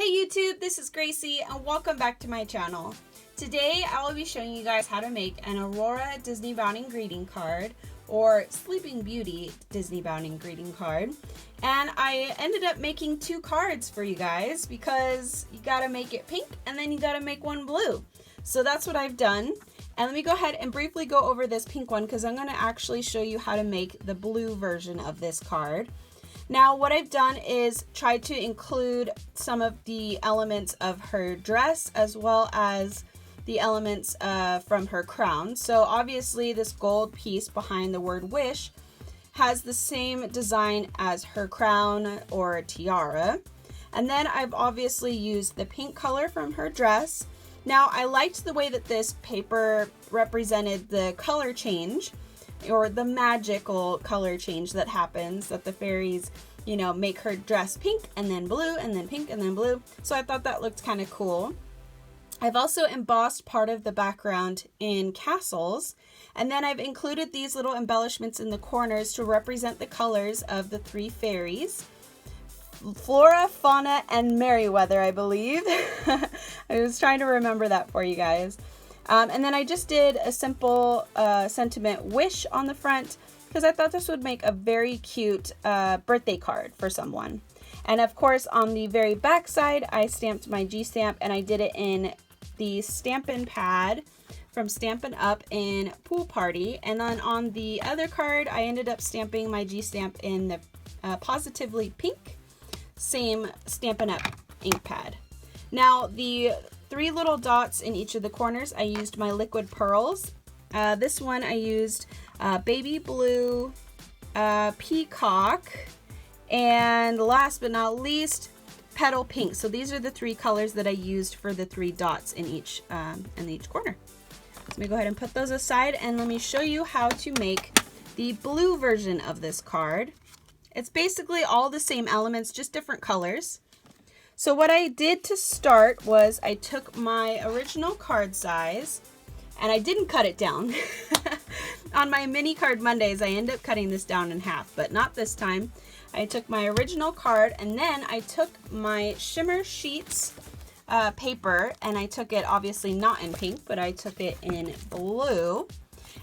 Hey YouTube, this is Gracie and welcome back to my channel. Today I will be showing you guys how to make an Aurora Disneybounding greeting card or Sleeping Beauty Disneybounding greeting card. And I ended up making two cards for you guys because you gotta make it pink and then you gotta make one blue. So that's what I've done. And let me go ahead and briefly go over this pink one because I'm gonna actually show you how to make the blue version of this card. Now what I've done is try to include some of the elements of her dress as well as the elements from her crown. So obviously this gold piece behind the word wish has the same design as her crown or tiara. And then I've obviously used the pink color from her dress. Now I liked the way that this paper represented the color change, or the magical color change that happens, that the fairies, you know, make her dress pink and then blue and then pink and then blue. So I thought that looked kind of cool. I've also embossed part of the background in castles, and then I've included these little embellishments in the corners to represent the colors of the three fairies. Flora, Fauna, and Merryweather, I believe. I was trying to remember that for you guys. And then I just did a simple sentiment wish on the front because I thought this would make a very cute birthday card for someone. And of course on the very back side I stamped my G stamp, and I did it in the Stampin pad from Stampin' Up in Pool Party. And then on the other card I ended up stamping my G stamp in the Positively Pink, same Stampin' Up ink pad. Now the three little dots in each of the corners, I used my liquid pearls. This one I used baby blue, Peacock, and last but not least, Petal pink. So these are the three colors that I used for the three dots in each corner. So let me go ahead and put those aside, and let me show you how to make the blue version of this card. It's basically all the same elements, just different colors. So what I did to start was I took my original card size, and I didn't cut it down. On my mini card Mondays, I end up cutting this down in half, but not this time. I took my original card, and then I took my Shimmer Sheets paper, and I took it obviously not in pink, but I took it in blue,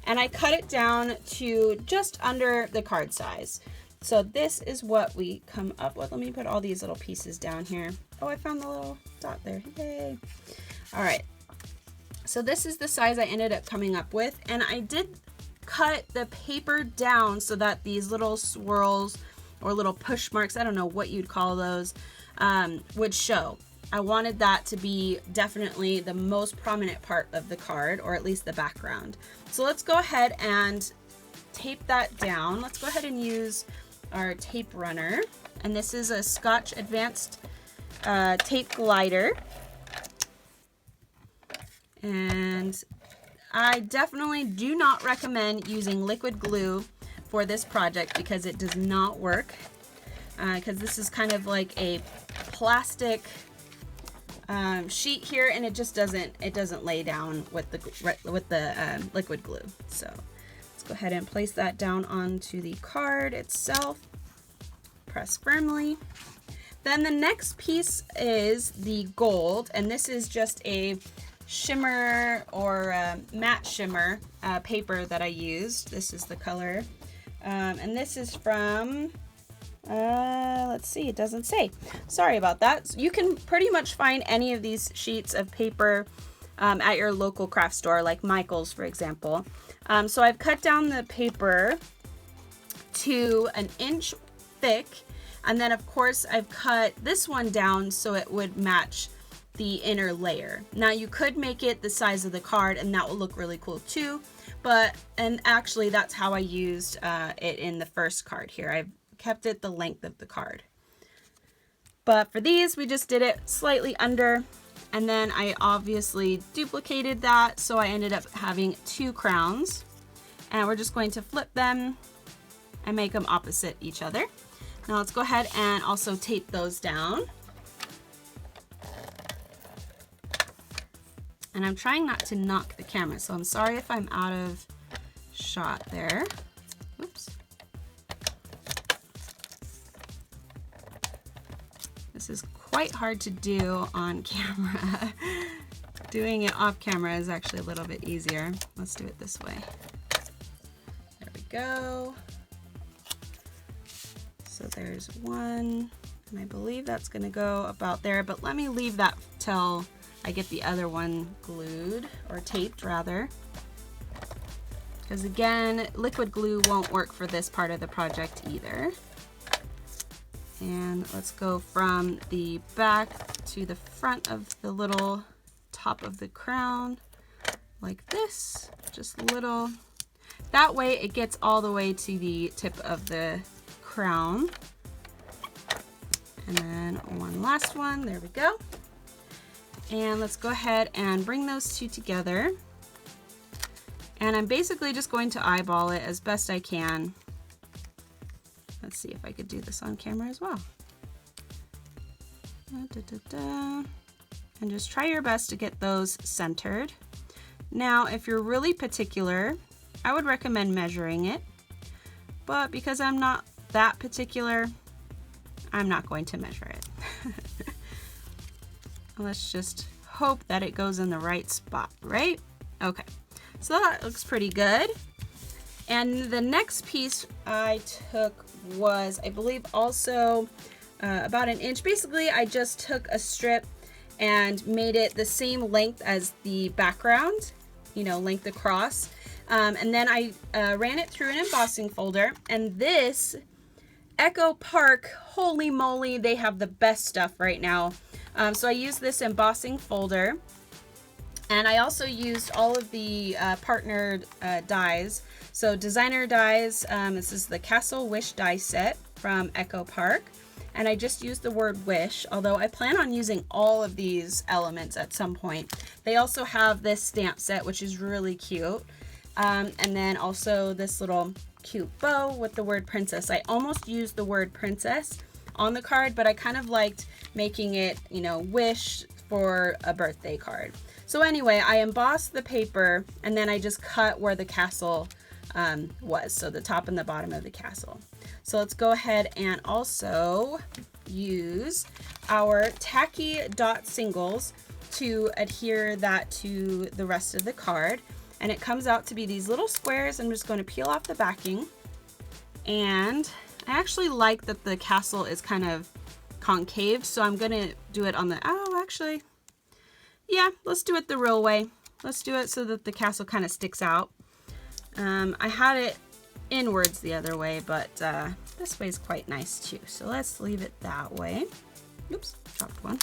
and I cut it down to just under the card size. So this is what we come up with. Let me put all these little pieces down here. Oh, I found the little dot there. Yay. All right. So this is the size I ended up coming up with. And I did cut the paper down so that these little swirls or little push marks, I don't know what you'd call those, would show. I wanted that to be definitely the most prominent part of the card, or at least the background. So let's go ahead and tape that down. Let's go ahead and use our tape runner, and this is a Scotch Advanced tape glider, and I definitely do not recommend using liquid glue for this project because it does not work, because this is kind of like a plastic sheet here, and it just doesn't lay down with the liquid glue. So go ahead and place that down onto the card itself. Press firmly. Then the next piece is the gold, and this is just a shimmer or matte shimmer paper that I used. This is the color, and this is from let's see, it doesn't say. Sorry about that. So you can pretty much find any of these sheets of paper at your local craft store, like Michael's, for example. So I've cut down the paper to 1 inch thick, and then of course I've cut this one down so it would match the inner layer. Now you could make it the size of the card, and that will look really cool too, and actually that's how I used it in the first card here. I've kept it the length of the card. But for these, we just did it slightly under, and then I obviously duplicated that, so I ended up having two crowns, and we're just going to flip them and make them opposite each other. Now let's go ahead and also tape those down. And I'm trying not to knock the camera, so I'm sorry if I'm out of shot there. Oops. This is quite quite hard to do on camera. Doing it off camera is actually a little bit easier. Let's do it this way. There we go. So there's one, and I believe that's gonna go about there, but let me leave that till I get the other one glued, or taped rather. Because again, liquid glue won't work for this part of the project either. And let's go from the back to the front of the little top of the crown, like this, just little. That way it gets all the way to the tip of the crown. And then one last one, there we go. And let's go ahead and bring those two together. And I'm basically just going to eyeball it as best I can. Let's see if I could do this on camera as well. And just try your best to get those centered. Now, if you're really particular, I would recommend measuring it. But because I'm not that particular, I'm not going to measure it. Let's just hope that it goes in the right spot, right? Okay, so that looks pretty good. And the next piece I took was, I believe, also about an inch. Basically, I just took a strip and made it the same length as the background, you know, length across. And then I ran it through an embossing folder. And this Echo Park, holy moly, they have the best stuff right now. So I used this embossing folder, and I also used all of the partnered dies. So designer dies, this is the Castle Wish die set from Echo Park. And I just used the word wish, although I plan on using all of these elements at some point. They also have this stamp set, which is really cute. And then also this little cute bow with the word princess. I almost used the word princess on the card, but I kind of liked making it, you know, wish for a birthday card. So anyway, I embossed the paper, and then I just cut where the castle was, so the top and the bottom of the castle. So let's go ahead and also use our Tacky Dot Singles to adhere that to the rest of the card. And it comes out to be these little squares. I'm just going to peel off the backing. And I actually like that the castle is kind of concave, so I'm going to do it on the, oh, actually, yeah, let's do it the real way. Let's do it so that the castle kind of sticks out. I had it inwards the other way, but this way is quite nice too. So let's leave it that way. Oops, dropped one.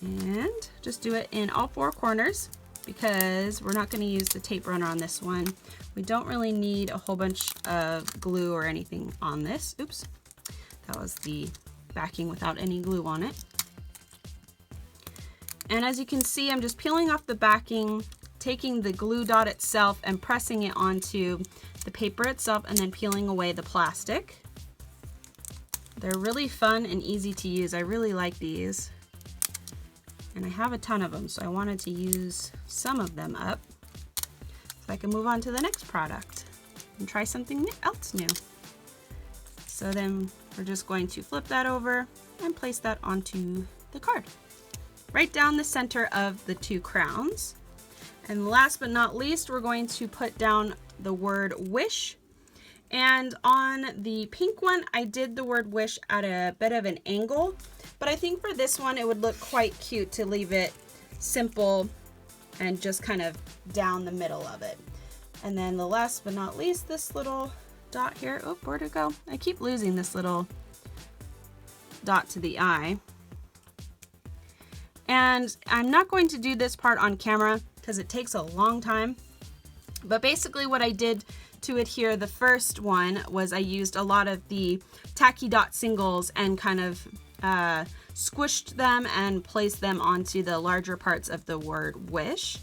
And just do it in all four corners, because we're not going to use the tape runner on this one. We don't really need a whole bunch of glue or anything on this. Oops, that was the backing without any glue on it. And as you can see, I'm just peeling off the backing, taking the glue dot itself and pressing it onto the paper itself, and then peeling away the plastic. They're really fun and easy to use. I really like these. And I have a ton of them, so I wanted to use some of them up so I can move on to the next product and try something else new. So then we're just going to flip that over and place that onto the card, right down the center of the two crowns. And last but not least, we're going to put down the word wish. And on the pink one, I did the word wish at a bit of an angle, but I think for this one, it would look quite cute to leave it simple and just kind of down the middle of it. And then the last but not least, this little dot here. Oh, where'd it go? I keep losing this little dot to the eye. And I'm not going to do this part on camera because it takes a long time. But basically what I did to adhere the first one was I used a lot of the Tacky Dot Singles and kind of squished them and placed them onto the larger parts of the word wish.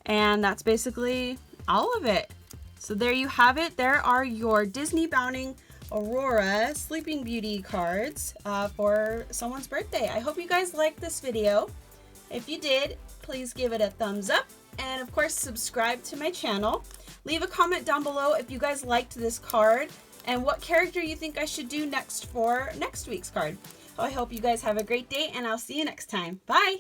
And that's basically all of it. So there you have it. There are your Disneybounding Aurora Sleeping Beauty cards for someone's birthday. I hope you guys liked this video. If you did, please give it a thumbs up. And of course, subscribe to my channel. Leave a comment down below if you guys liked this card and what character you think I should do next for next week's card. I hope you guys have a great day, and I'll see you next time. Bye!